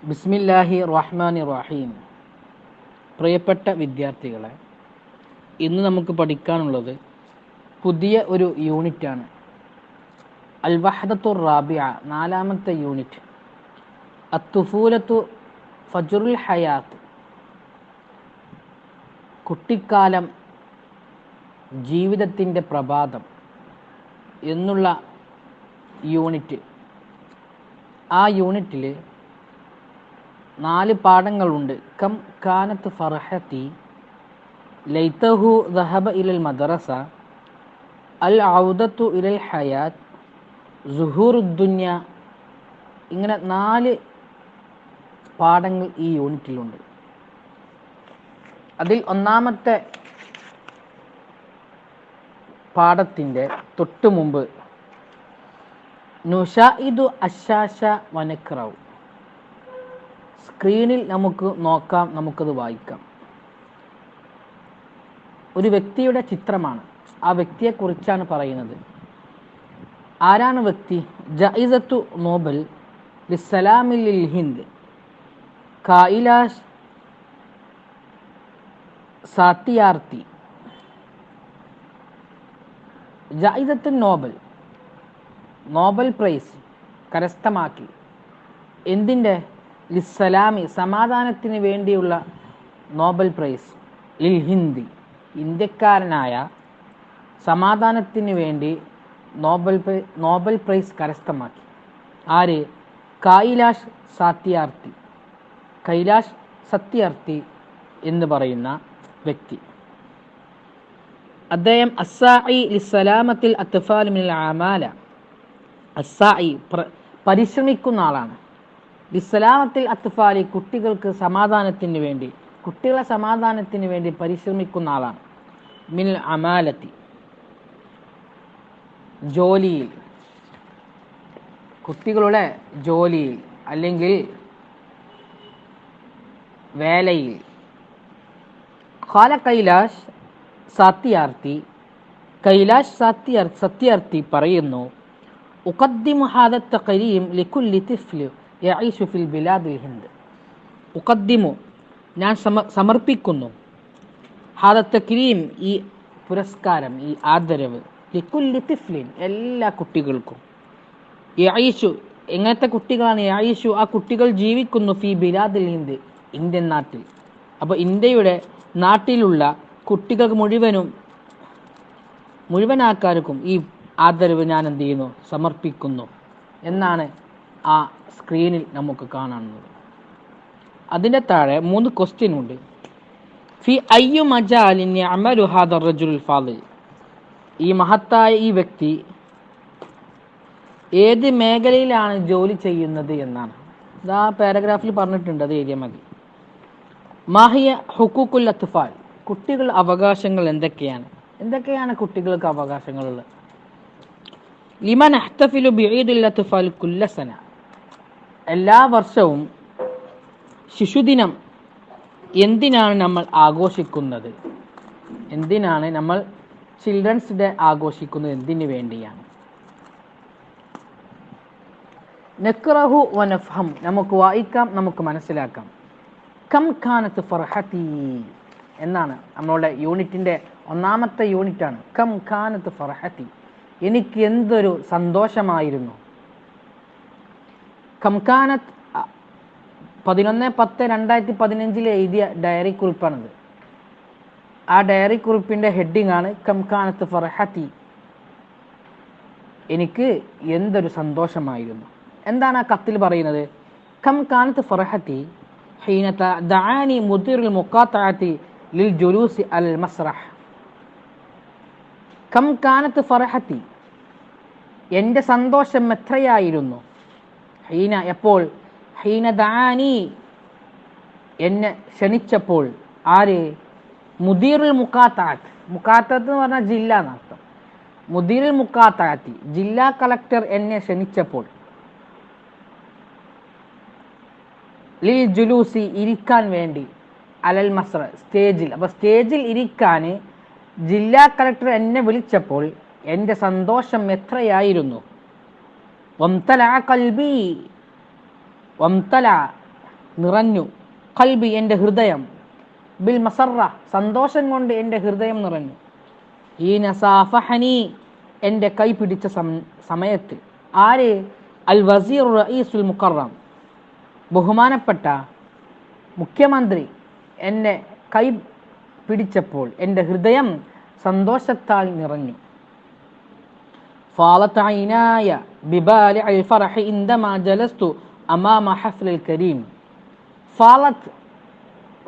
ബിസ്മില്ലാഹി റഹ്മാനി റഹീം. പ്രിയപ്പെട്ട വിദ്യാർത്ഥികളെ, ഇന്ന് നമുക്ക് പഠിക്കാനുള്ളത് പുതിയ ഒരു യൂണിറ്റാണ്. അൽ വഹദത്തുർ റാബിഅ, നാലാമത്തെ യൂണിറ്റ്. അത്തുഫൂലത്തു ഫജ്റുൽ ഹയാത്ത്, കുട്ടിക്കാലം ജീവിതത്തിൻ്റെ പ്രഭാതം എന്നുള്ള യൂണിറ്റ്. ആ യൂണിറ്റിൽ 4 പാഠങ്ങളുണ്ട്. കം കാനത്ത് ഫർഹത്തി, ലൈതഹു ദഹബ ഇലൽ മദ്രസ, അൽ ഔദത്തു ഇലൽ ഹയാത്ത്, സുഹൂറുദ്ദുന്യ. ഇങ്ങനെ 4 പാഠങ്ങൾ ഈ യൂണിറ്റിലുണ്ട്. അതിൽ ഒന്നാമത്തെ പാഠത്തിൻ്റെ തൊട്ടു മുമ്പ് നുഷാഇദു അശാശ വനക്രൗ, സ്ക്രീനിൽ നമുക്ക് നോക്കാം, നമുക്കത് വായിക്കാം. ഒരു വ്യക്തിയുടെ ചിത്രമാണ്. ആ വ്യക്തിയെക്കുറിച്ചാണ് പറയുന്നത്. ആരാണ് വ്യക്തി? ജൈസത്തു നോബൽ ലിസ്സലാമിൽ ഹിന്ദ്, കൈലാഷ് സാത്തിയാർത്തി. ജൈസത്തു നോബൽ, നോബൽ പ്രൈസ് കരസ്ഥമാക്കി. എന്തിൻ്റെ? ലിസ്സലാമി, സമാധാനത്തിന് വേണ്ടിയുള്ള നോബൽ പ്രൈസ്. ലിൽ ഹിന്ദി, ഇന്ത്യക്കാരനായ സമാധാനത്തിന് വേണ്ടി നോബൽ പ്രൈസ് കരസ്ഥമാക്കി. ആര്? കൈലാഷ് സത്യാർത്ഥി, കൈലാഷ് സത്യാർത്ഥി എന്ന് പറയുന്ന വ്യക്തി. അദ്ദേഹം അസ്സാഇ ലിസ്സലാമത്തിൽ അത്ഫാൽ മിനൽ അമാല, അസ്സാഇ പരിശ്രമിക്കുന്ന ആളാണ്. ലിസ്സലാമത്തിൽ അത്ഫാലി, കുട്ടികൾക്ക് സമാധാനത്തിന് വേണ്ടി, കുട്ടികളെ സമാധാനത്തിന് വേണ്ടി പരിശ്രമിക്കുന്ന ആളാണ്. മിനൽ അമാലത്തി, ജോലിയിൽ, കുട്ടികളുടെ ജോലിയിൽ അല്ലെങ്കിൽ വേലയിൽ. ഖാല കൈലാഷ് സത്യാർത്ഥി, കൈലാഷ് സത്യാർത്ഥി പറയുന്നു, ഉഖദ്ദിമു ഹാദ തഖരീം ലികുല്ലി തിഫ്ലി യഈശു ഫിൽ ബിലാദിൽ ഹിന്ദ്. ഉഖദ്ദിമു, ഞാൻ സമർപ്പിക്കുന്നു, ഹാദ തഖരീം, ഈ പുരസ്കാരം, ഈ ആദരവ്, ലികുല്ലി തിഫ്ലിൻ, എല്ലാ കുട്ടികൾക്കും. യഈശു, എങ്ങനത്തെ കുട്ടികളാണ്? യഈശു, ആ കുട്ടികൾ ജീവിക്കുന്നു, ഫി ബിലാദിൽ ഹിന്ദ്, ഇന്ത്യൻ നാട്ടിൽ. അപ്പോൾ ഇന്ത്യയുടെ നാട്ടിലുള്ള കുട്ടികൾക്ക് മുഴുവൻ ആൾക്കാർക്കും ഈ ആദരവ് ഞാൻ എന്ത് ചെയ്യുന്നു? സമർപ്പിക്കുന്നു എന്നാണ് ആ സ്ക്രീനിൽ നമുക്ക് കാണുന്നത്. അതിൻ്റെ താഴെ 3 ക്വസ്റ്റ്യൻ ഉണ്ട്. ഫി അയ്യു മജാലിൻ യഅമലു ഹാദ റജുൽ ഫാദിൽ, ഈ മഹത്തായ ഈ വ്യക്തി ഏത് മേഖലയിലാണ് ജോലി ചെയ്യുന്നത് എന്നാണ്. ഇതാ പാരഗ്രാഫിൽ പറഞ്ഞിട്ടുണ്ട്, അത് എഴുതിയാൽ മതി. മാഹിയ ഹുഖൂഖുൽ അത്ഫാൽ, കുട്ടികളുടെ അവകാശങ്ങൾ എന്തൊക്കെയാണ്? എന്തൊക്കെയാണ് കുട്ടികൾക്ക് അവകാശങ്ങളുള്ളത്? ലിമൻ അഹ്തഫിലു ബിഈദിൽ അത്ഫാൽ കുല്ല സന, എല്ലാ വർഷവും ശിശുദിനം എന്തിനാണ് നമ്മൾ ആഘോഷിക്കുന്നത്? എന്തിനാണ് നമ്മൾ ചിൽഡ്രൻസ് ഡേ ആഘോഷിക്കുന്നത്? എന്തിനു വേണ്ടിയാണ്? നക്റഹു വനഫ്ഹം, നമുക്ക് വായിക്കാം, നമുക്ക് മനസ്സിലാക്കാം. കം കാനത്ത് ഫർഹത്തി എന്നാണ് നമ്മളുടെ യൂണിറ്റിൻ്റെ ഒന്നാമത്തെ യൂണിറ്റാണ്. കം കാനത്ത് ഫർഹത്തി, എനിക്ക് എന്തൊരു സന്തോഷമായിരുന്നു. കംകാനത്ത് 11/10/2015 എഴുതിയ ഡയറി കുറിപ്പാണിത്. ആ ഡയറി കുറിപ്പിൻ്റെ ഹെഡിങ് ആണ് കംകാനത്ത് ഫർഹത്തി, എനിക്ക് എന്തൊരു സന്തോഷമായിരുന്നു. എന്താണ് ആ കത്തിൽ പറയുന്നത്? കംകാനത്ത് ഫർഹത്തി ഹീന ദഅാനി മുദീറുൽ മുഖാത്തഅത്തി ലിൽ ജുലൂസി അൽ മസ്റഹ്. കംകാനത്ത് ഫർഹത്തി, എൻ്റെ സന്തോഷം എത്രയായിരുന്നു. ഹീന, എപ്പോൾ? ഹീന ദഅാനി, എന്നെ ക്ഷണിച്ചപ്പോൾ. ആര്? മുദീറുൽ മുഖാത്തഅത്ത്, മുഖാത്തഅത്ത് എന്ന് പറഞ്ഞാൽ ജില്ല എന്നർത്ഥം. മുദീറുൽ മുഖാത്തഅത്തി, ജില്ലാ കളക്ടർ എന്നെ ക്ഷണിച്ചപ്പോൾ. ലിൽ ജുലൂസി, ഇരിക്കാൻ വേണ്ടി, അലൽ മസ്റ, സ്റ്റേജിൽ. അപ്പോൾ സ്റ്റേജിൽ ഇരിക്കാൻ ജില്ലാ കളക്ടർ എന്നെ വിളിച്ചപ്പോൾ എൻ്റെ സന്തോഷം എത്രയായിരുന്നു. വംതല കൽബി, വംതല നിറഞ്ഞു. ഖൽബി എൻ്റെ ബിൽ മസറ സന്തോഷം കൊണ്ട് എൻ്റെ ഹൃദയം നിറഞ്ഞു. ഈ നസാഫഹനി എൻ്റെ കൈ പിടിച്ച സമയത്ത്. ആര്? അൽ വസീർ റഈസുൽ മുഖറം ബഹുമാനപ്പെട്ട മുഖ്യമന്ത്രി എന്നെ കൈ പിടിച്ചപ്പോൾ എൻ്റെ ഹൃദയം സന്തോഷത്താൽ നിറഞ്ഞു. ഫാലത്ത് ഐനായ ബിബാലി അൽ ഫറഹി ഇൻദമാ ജലസ്തു അമാമ ഹഫ്ലിൽ കരീം. ഫാലത്ത്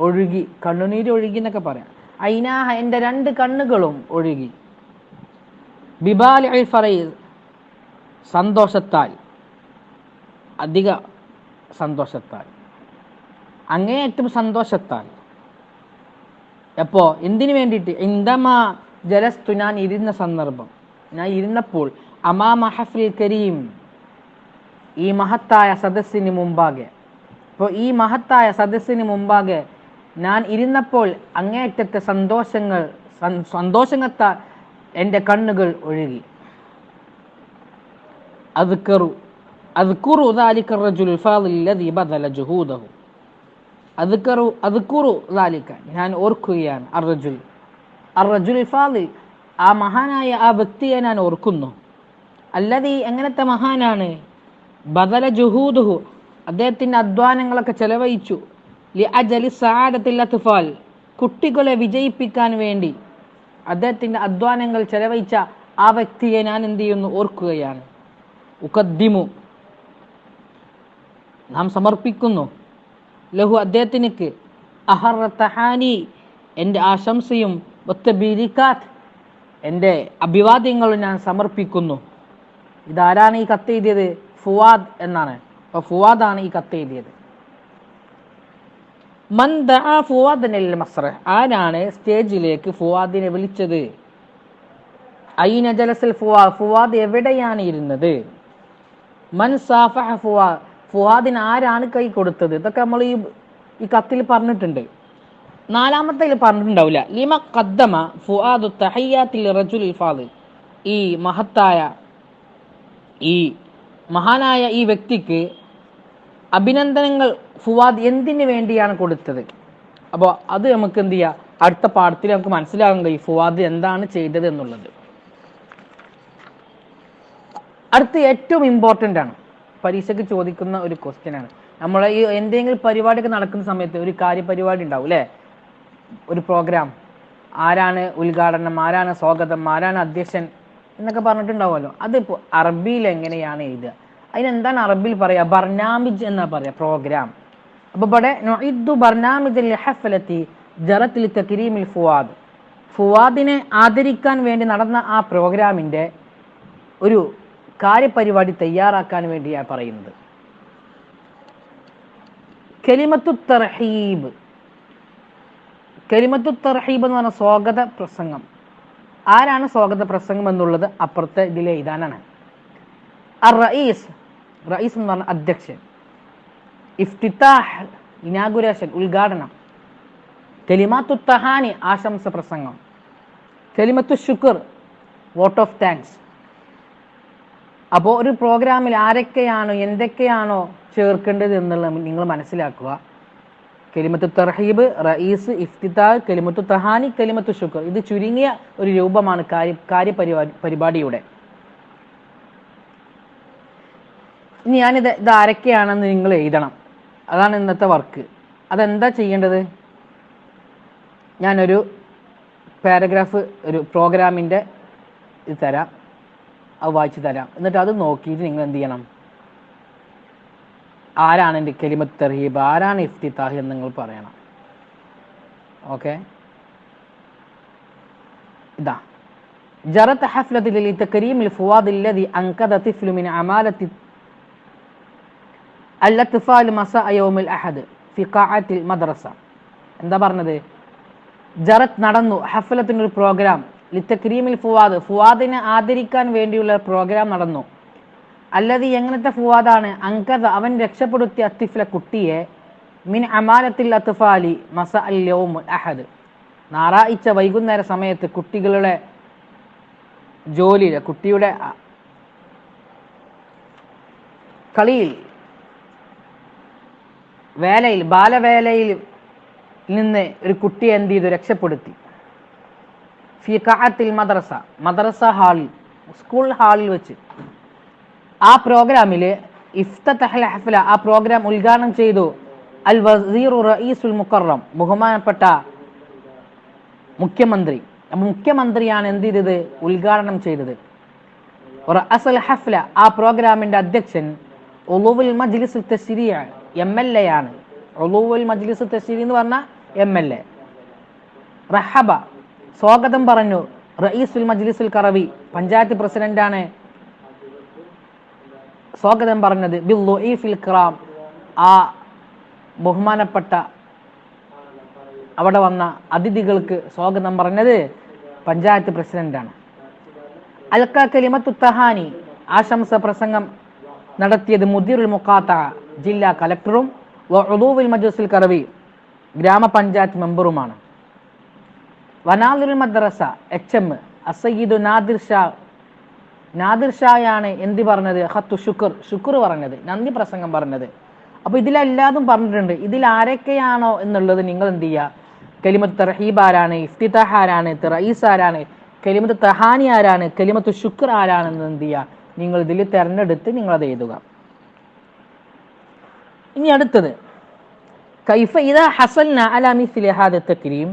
ഒഴുകി, കണ്ണുനീര് ഒഴുകി എന്നൊക്കെ പറയാം. ഐനാഹ എൻ്റെ 2 കണ്ണുകളും ഒഴുകി. ബിബാലി അൽ ഫറഹി സന്തോഷത്താൽ, അധിക സന്തോഷത്താൽ, അങ്ങേയറ്റം സന്തോഷത്താൽ. എപ്പോ? എന്തിനു വേണ്ടിയിട്ട്? ഇൻദമാ ജലസ്തു ഞാൻ ഇരുന്ന സന്ദർഭം, ഞാൻ ഇരുന്നപ്പോൾ, അമാമ ഹഫ്ലിൽ കരീം ഈ മഹത്തായ സദസ്സിന് മുമ്പാകെ. അപ്പോൾ ഈ മഹത്തായ സദസ്സിന് മുമ്പാകെ ഞാൻ ഇരുന്നപ്പോൾ അങ്ങേയറ്റത്തെ സന്തോഷത്താൽ എൻ്റെ കണ്ണുകൾ ഒഴുകി. അദ്കുറു ദാലിക റജുലുൽ ഫാദിൽ ലദി ബദല ജുഹൂദഹു. അദ്കുറു ദാലിക ഞാൻ ഓർക്കുകയാണ്. അർറജുൽ ഫാദിൽ ആ മഹാനായ ആ വ്യക്തിയെ ഞാൻ ഓർക്കുന്നു. അല്ലദി എങ്ങനത്തെ മഹാനാണ്? ബദല ജുഹൂദഹു അദ്ദേഹത്തിൻ്റെ അധ്വാനങ്ങളൊക്കെ ചെലവഴിച്ചു. ലി അജലി സആദത്തിൽ അത്ഫാൽ കുട്ടികളെ വിജയിപ്പിക്കാൻ വേണ്ടി അദ്ദേഹത്തിൻ്റെ അധ്വാനങ്ങൾ ചെലവഴിച്ച ആ വ്യക്തിയെ ഞാൻ എന്ത് ചെയ്യുന്നു? ഓർക്കുകയാണ്. ഉഖദ്ദിമു നാം സമർപ്പിക്കുന്നു. ലഹു അദ്ദേഹത്തിനക്ക് അഹറ തഹാനി എൻ്റെ ആശംസയും വത്തബീരിക്കാത്ത് എൻ്റെ അഭിവാദ്യങ്ങളും ഞാൻ സമർപ്പിക്കുന്നു. ഇതാരാണ് ഈ കത്ത് എഴുതിയത്? ഫുവാദ് എന്നാണ്. അപ്പോൾ ഫുവാദാണ് ഈ കത്ത് എഴുതിയത്. മൻ ദഅ ഫുവാദനിൽ മസ്റഹ് ആരാണ് സ്റ്റേജിലേക്ക് ഫുവാദിനെ വിളിച്ചത്? ഐന ജലസൽ ഫുവാദ് എവിടെയാണ് ഇരുന്നത്? മൻ സാഫഹ ഫുവാദിന് ആരാണ് കൈ കൊടുത്തത്? ഇതൊക്കെ നമ്മൾ ഈ കത്തിൽ പറഞ്ഞിട്ടുണ്ട്. 4-ാമത്തേൽ പറഞ്ഞിട്ടുണ്ടാവില്ല. ലിമ ഖദ്ദമ ഫുആദു തഹയ്യാത്തിൽ റജുലിൽ ഫാദിൽ ഈ മഹാനായ ഈ വ്യക്തിക്ക് അഭിനന്ദനങ്ങൾ ഫുവാദ് എന്തിനു വേണ്ടിയാണ് കൊടുത്തത്? അപ്പോൾ അത് നമുക്ക് എന്ത് ചെയ്യാം, അടുത്ത പാഠത്തിൽ നമുക്ക് മനസ്സിലാകാൻ കഴിയും ഫുവാദ് എന്താണ് ചെയ്തത് എന്നുള്ളത്. അടുത്ത് ഏറ്റവും ഇമ്പോർട്ടൻ്റ് ആണ്, പരീക്ഷയ്ക്ക് ചോദിക്കുന്ന ഒരു ക്വസ്റ്റ്യൻ ആണ്. നമ്മളെ ഈ എന്തെങ്കിലും പരിപാടിയൊക്കെ നടക്കുന്ന സമയത്ത് ഒരു കാര്യപരിപാടി ഉണ്ടാവും അല്ലേ, ഒരു പ്രോഗ്രാം. ആരാണ് ഉദ്ഘാടനം, ആരാണ് സ്വാഗതം, ആരാണ് അധ്യക്ഷൻ എന്നൊക്കെ പറഞ്ഞിട്ടുണ്ടാവുമല്ലോ. അതിപ്പോൾ അറബിയിൽ എങ്ങനെയാണ് എഴുതുക? അതിനെന്താണ് അറബിയിൽ പറയുക? ബർനാമിജ് എന്നാ പറയുക, പ്രോഗ്രാം. അപ്പോൾ ഇവിടെ നുഇദ്ദു ബർനാമിജ് ലിഹഫലത്തി ജറത്ത് ലിതക്രീമിൽ ഫുവാദ്, ഫുവാദിനെ ആദരിക്കാൻ വേണ്ടി നടന്ന ആ പ്രോഗ്രാമിൻ്റെ ഒരു കാര്യപരിപാടി തയ്യാറാക്കാൻ വേണ്ടിയാണ് പറയുന്നത്. കലിമത്തു തർഹീബ്, കലിമത്തു തർഹീബ് എന്ന് പറഞ്ഞ സ്വാഗത പ്രസംഗം. ആരാണ് സ്വാഗത പ്രസംഗം എന്നുള്ളത് അപ്പുറത്തെ ഇതിൽ എഴുതാനാണ്. റഈസ്, റഈസ് എന്ന് പറഞ്ഞ അധ്യക്ഷൻ. ഇഫ്തിതാഹ് ഇനാഗുറേഷൻ, ഉദ്ഘാടനം. കലിമത്തു തഹാനി ആശംസ പ്രസംഗം. കലിമത്തു ശുക്ർ വോട്ട് ഓഫ് താങ്ക്സ്. അപ്പോൾ ഒരു പ്രോഗ്രാമിൽ ആരൊക്കെയാണോ എന്തൊക്കെയാണോ ചേർക്കേണ്ടത് എന്നുള്ളത് നിങ്ങൾ മനസ്സിലാക്കുക. കലിമത്തു തർഹീബ്, റഈസ്, ഇഫ്തിതാഹ്, കലിമത്തു തഹാനി, കലിമത്തു ശുക്ർ. ഇത് ചുരുങ്ങിയ ഒരു രൂപമാണ് പരിപാടിയുടെ. ഇനി ഇത് ആരൊക്കെയാണെന്ന് നിങ്ങൾ എഴുതണം. അതാണ് ഇന്നത്തെ വർക്ക്. അതെന്താ ചെയ്യേണ്ടത്? ഞാനൊരു പാരഗ്രാഫ്, ഒരു പ്രോഗ്രാമിൻ്റെ ഇത് തരാം, അത് വായിച്ചു തരാം. എന്നിട്ട് അത് നോക്കിയിട്ട് നിങ്ങൾ എന്ത് ചെയ്യണം, ആരാണ് എൻ്റെ കലിമത്ത് തർഹീബ്, ആരാണ് ഇഫ്തിതാഹ് എന്ന് നിങ്ങൾ പറയണം. ഓക്കെ, ഇതാ ജറത്ത് ഹഫ്ലത്തിൽ ലിതക്രീമിൽ ഫുവാദ് അല്ലദി അൻകദ തിഫ്ലു മിൻ അമാലത്തി അൽ-അത്ഫാൽ മസാഅ യൗമിൽ അഹദ് ഫി ഖാഅത്തിൽ മദ്രസ. എന്താ പറഞ്ഞത്? ജറത്ത് നടന്നു, ഹഫ്ലത്തിനൊരു പ്രോഗ്രാം, ലിതക്രീമിൽ ഫുവാദ്, ഫുവാദിനെ ആദരിക്കാൻ വേണ്ടിയുള്ള പ്രോഗ്രാം നടന്നു. അല്ലദി എങ്ങനത്തെ ഫുവാദാണ്? അൻകദ അവൻ രക്ഷപ്പെടുത്തിയ അത്തിഫ്ല കുട്ടിയെ, മിൻ അമാലത്തിൽ അത്ഫാലി മസാ അൽ യൗമുൽ അഹദ് ഞായറാഴ്ച വൈകുന്നേര സമയത്ത് കുട്ടികളുടെ ജോലിയിൽ, കുട്ടിയുടെ കളിയിൽ, വേലയിൽ ബാലവേലയിൽ നിന്ന് ഒരു കുട്ടിയെ എന്ത് ചെയ്തു, രക്ഷപ്പെടുത്തി. ഫി ഖഅത്തിൽ മദ്രസ ഹാളിൽ, സ്കൂൾ ഹാളിൽ വെച്ച്. ആ പ്രോഗ്രാമിൽ ഇഫ്തതഹൽ ഹഫ്ല, ആ പ്രോഗ്രാം ഉദ്ഘാടനം ചെയ്തു അൽ വസീറു റഈസുൽ മുക്കറം, ബഹുമാനപ്പെട്ട മുഖ്യമന്ത്രി. മുഖ്യമന്ത്രിയാണ് എന്ത് ചെയ്തത്, ഉദ്ഘാടനം ചെയ്തത്. റഅസൽ ഹഫ്ല, ആ പ്രോഗ്രാമിന്റെ അധ്യക്ഷൻ ഉളുവുൽ മജ്ലിസ് തശ്രീ, MLA ആണ്. ഉളുവുൽ മജ്ലിസ് തശ്രീ എന്ന് പറഞ്ഞ MLA. റഹബ, സ്വാഗതം പറഞ്ഞു. റഈസുൽ മജ്ലിസുൽ ഖറവി, പഞ്ചായത്ത് പ്രസിഡന്റാണ് സ്വാഗതം പറഞ്ഞത്. ബിൽദുഈഫിൽ കിറാം, ആ ബഹുമാനപ്പെട്ട അവിടെ വന്ന അതിഥികൾക്ക് സ്വാഗതം പറഞ്ഞത് പഞ്ചായത്ത് പ്രസിഡന്റാണ്. അൽക കലിമത്തു തഹാനി, ആശംസ പ്രസംഗം നടത്തിയത് മുദീറുൽ മുഖാത്തഅ, ജില്ലാ കലക്ടറും ഉളുവുൽ മജ്ലിസുൽ ഖറവി, ഗ്രാമപഞ്ചായത്ത് മെമ്പറുമാണ്. വനാദിറുൽ മദ്രസ HM അസയ്യിദു നാദിർ ഷായാണ് എന്ത് പറഞ്ഞത്, ഖത്തു ശുക്ർ പറഞ്ഞത്, നന്ദി പ്രസംഗം പറഞ്ഞത്. അപ്പൊ ഇതിലെല്ലാതും പറഞ്ഞിട്ടുണ്ട്. ഇതിൽ ആരൊക്കെയാണോ എന്നുള്ളത് നിങ്ങൾ എന്ത് ചെയ്യുക, കലിമത്ത് തർഹീബ് ആരാണ്, ഇഫ്തിതാഹ് ആരാണ്, റഈസ് ആരാണ്, കലിമത്ത് തഹാനി ആരാണ്, കലിമത്ത് ശുക്ർ ആരാണെന്ന് എന്ത് ചെയ്യുക, നിങ്ങൾ ഇതിൽ തിരഞ്ഞെടുത്ത് നിങ്ങൾ അത് എഴുതുക. ഇനി അടുത്തത്, കൈഫ ഇദാ ഹസൽന അലാ മിസ്ലി ഹാദ തക്രീം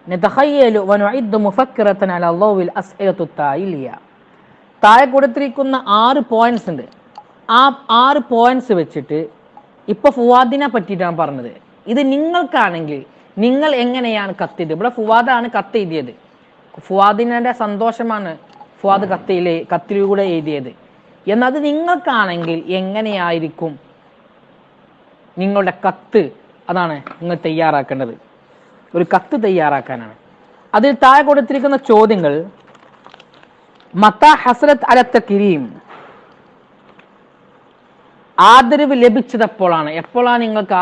നതഖയ്യലു വനുഇദ്ദു മുഫക്കറതൻ അലാ ളൗവിൽ അസ്ഇലത്തു തായിലിയ. താഴെ കൊടുത്തിരിക്കുന്ന 6 പോയിന്റ്സ് ഉണ്ട്. ആ 6 പോയിന്റ്സ് വെച്ചിട്ട് ഇപ്പൊ ഫുവാദിനെ പറ്റിയിട്ടാണ് പറഞ്ഞത്. ഇത് നിങ്ങൾക്കാണെങ്കിൽ നിങ്ങൾ എങ്ങനെയാണ് കത്തെഴുതിയത്? ഇവിടെ ഫുവാദാണ് കത്ത് എഴുതിയത്. ഫുവാദിനെ സന്തോഷമാണ് ഫുവാദ് കത്തിലൂടെ എഴുതിയത്. എന്നത് നിങ്ങൾക്കാണെങ്കിൽ എങ്ങനെയായിരിക്കും നിങ്ങളുടെ കത്ത്? അതാണ് നിങ്ങൾ തയ്യാറാക്കേണ്ടത്. ഒരു കത്ത് തയ്യാറാക്കാനാണ്. അതിൽ താഴെ കൊടുത്തിരിക്കുന്ന ചോദ്യങ്ങൾ: മത്താ ഹസരത്ത് അല തക്രീം, ആദരവ് ലഭിച്ചത് എപ്പോഴാണ്? എപ്പോഴാണ് നിങ്ങൾക്ക്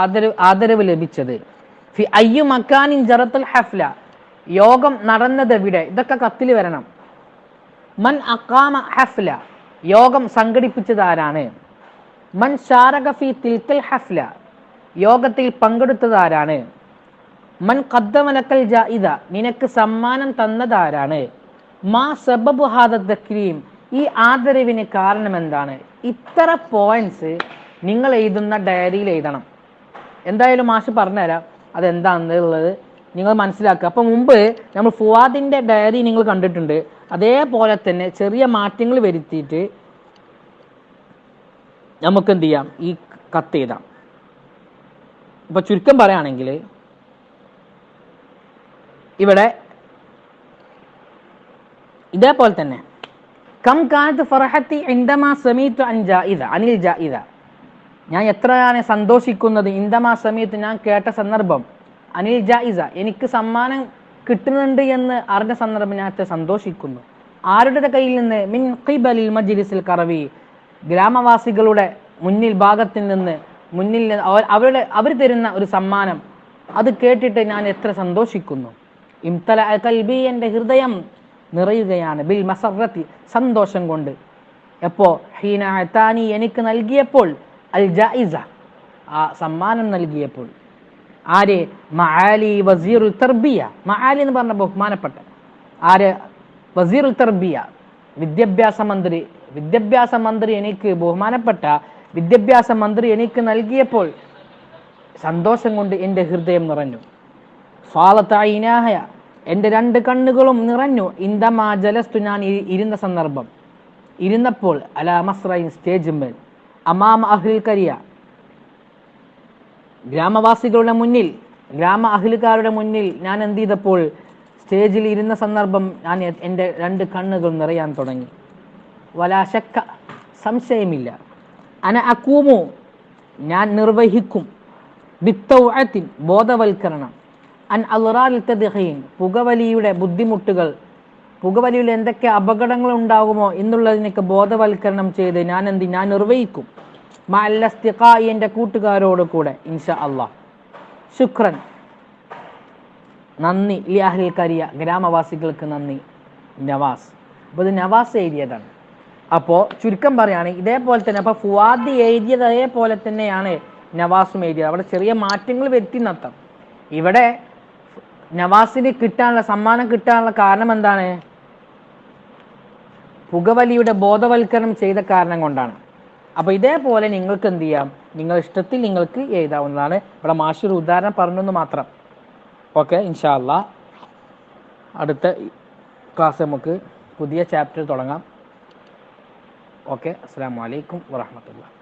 ആദരവ് ലഭിച്ചത്? ഫി അയ്യു മക്കാനിൻ ജറത്തുൽ ഹഫ്ല, യോഗം നടന്നത് എവിടെ? ഇതൊക്കെ കത്തിൽ വരണം. മൻ അഖാമ ഹഫ്ല, യോഗം സംഘടിപ്പിച്ചത് ആരാണ്? മൻ ശാരക ഫി തിൽക്കൽ ഹഫ്ല, യോഗത്തിൽ പങ്കെടുത്തത് ആരാണ്? മൻ ഖദ്ദമ ലക്കൽ ജായിദ, നിനക്ക് സമ്മാനം തന്നതാരാണ്? മാ സബബു ഹാദ തക്രീം, ഈ ആദരവിന് കാരണം എന്താണ്? ഇത്ര പോയിന്റ്സ് നിങ്ങൾ എഴുതുന്ന ഡയറിയിൽ എഴുതണം. എന്തായാലും മാഷ് പറഞ്ഞുതരാം അതെന്താണെന്നുള്ളത് നിങ്ങൾ മനസ്സിലാക്കുക. അപ്പം മുമ്പ് നമ്മൾ ഫുവാദിന്റെ ഡയറി നിങ്ങൾ കണ്ടിട്ടുണ്ട്. അതേപോലെ തന്നെ ചെറിയ മാറ്റങ്ങൾ വരുത്തിയിട്ട് നമുക്ക് എന്ത് ചെയ്യാം, ഈ കത്ത് എഴുതാം. ഇപ്പൊ ചുരുക്കം പറയുകയാണെങ്കിൽ ഇവിടെ ഇതേപോലെ തന്നെ കം കാനത്ത് ഫർഹത്തി ഇൻദമാ സമീതു അനിൽ ജായിദ, ഞാൻ എത്രയാണ് സന്തോഷിക്കുന്നത്, ഇൻദമാ സമീത്ത്, ഞാൻ കേട്ട സന്ദർഭം, അനിൽ ജായിസ, എനിക്ക് സമ്മാനം കിട്ടുന്നുണ്ട് എന്ന് അറിഞ്ഞ സന്ദർഭം ഞാൻ സന്തോഷിക്കുന്നു. ആരുടെ കയ്യിൽ നിന്ന്? മിൻ ഖിബലിൽ മജ്ലിസിൽ ഖറവി, ഗ്രാമവാസികളുടെ ഭാഗത്തിൽ നിന്ന് അവർ തരുന്ന ഒരു സമ്മാനം, അത് കേട്ടിട്ട് ഞാൻ എത്ര സന്തോഷിക്കുന്നു. ഇംതല ഖൽബി, എൻ്റെ ഹൃദയം നിറയുകയാണ്. ബിൽ മസറത്തി, സന്തോഷം കൊണ്ട്. എപ്പോ? ഹീന അതാനി, എനിക്ക് നൽകിയപ്പോൾ, അൽ ജായിസ, ആ സമ്മാനം നൽകിയപ്പോൾ. ആര്? മആലി വസീറുൽ തർബിയ, മആലി എന്ന് പറഞ്ഞ ബഹുമാനപ്പെട്ട ആര്? വസീറുൽ തർബിയ, വിദ്യാഭ്യാസ മന്ത്രി എനിക്ക്, ബഹുമാനപ്പെട്ട വിദ്യാഭ്യാസ മന്ത്രി എനിക്ക് നൽകിയപ്പോൾ സന്തോഷം കൊണ്ട് എൻ്റെ ഹൃദയം നിറഞ്ഞു. ഫാലത്തൈനാഹയ, എൻ്റെ 2 കണ്ണുകളും നിറഞ്ഞു. ഇൻദമാ ജലസ്തു, ഞാൻ ഇരുന്ന സന്ദർഭം, ഇരുന്നപ്പോൾ, അലാ മസ്റൈൻ, സ്റ്റേജിന്മേൽ, അമാമ അഹ്ലിൽ കരിയ, ഗ്രാമവാസികളുടെ മുന്നിൽ, അഹ്ലുകാരുടെ മുന്നിൽ ഞാൻ എന്ത് ചെയ്തപ്പോൾ, സ്റ്റേജിൽ ഇരുന്ന സന്ദർഭം ഞാൻ എൻ്റെ 2 കണ്ണുകൾ നിറയാൻ തുടങ്ങി. വലാ ശക്ക, സംശയമില്ല. അന അക്കൂമു, ഞാൻ നിർവഹിക്കും, ബിത്തൗഅത്തിൻ, ബോധവൽക്കരണം, അൻ അൽറാൽ തദ്ഖീൻ, പുകവലിയുടെ ബുദ്ധിമുട്ടുകൾ, പുകവലിയിൽ എന്തൊക്കെ അപകടങ്ങൾ ഉണ്ടാകുമോ എന്നുള്ളതിനൊക്കെ ബോധവൽക്കരണം ചെയ്ത് ഞാൻ നിർവഹിക്കും. മഅല്ലസ്തിഖാഇ, എൻ്റെ കൂട്ടുകാരോട് കൂടെ, ഇൻഷാ അല്ലാഹ്. ശുക്രൻ, നന്ദി. ലി അഹ്ലിൽ കരിയ, ഗ്രാമവാസികൾക്ക് നന്ദി. നവാസ്, അപ്പോൾ ഇത് നവാസ് എഴുതിയതാണ്. അപ്പോൾ ചുരുക്കം പറയുകയാണെങ്കിൽ ഇതേപോലെ തന്നെ, അപ്പോൾ ഫുവാദ് എഴുതിയത് അതേപോലെ തന്നെയാണ് നവാസും എഴുതിയത്. അവിടെ ചെറിയ മാറ്റങ്ങൾ വരുത്തി നടത്താം. ഇവിടെ നവാസിന് കിട്ടാനുള്ള സമ്മാനം കിട്ടാനുള്ള കാരണം എന്താണ്? പുകവലിയുടെ ബോധവൽക്കരണം ചെയ്ത കാരണം കൊണ്ടാണ്. അപ്പോൾ ഇതേപോലെ നിങ്ങൾക്ക് എന്ത് ചെയ്യാം, നിങ്ങൾ ഇഷ്ടത്തിൽ നിങ്ങൾക്ക് എഴുതാവുന്നതാണ്. ഇവിടെ മാഷൊരു ഉദാഹരണം പറഞ്ഞെന്ന് മാത്രം. ഓക്കെ, ഇൻഷാ അല്ലാ അടുത്ത ക്ലാസ് നമുക്ക് പുതിയ ചാപ്റ്റർ തുടങ്ങാം. ഓക്കെ, അസ്സലാമു അലൈക്കും വറഹ്മത്തുള്ളാഹി.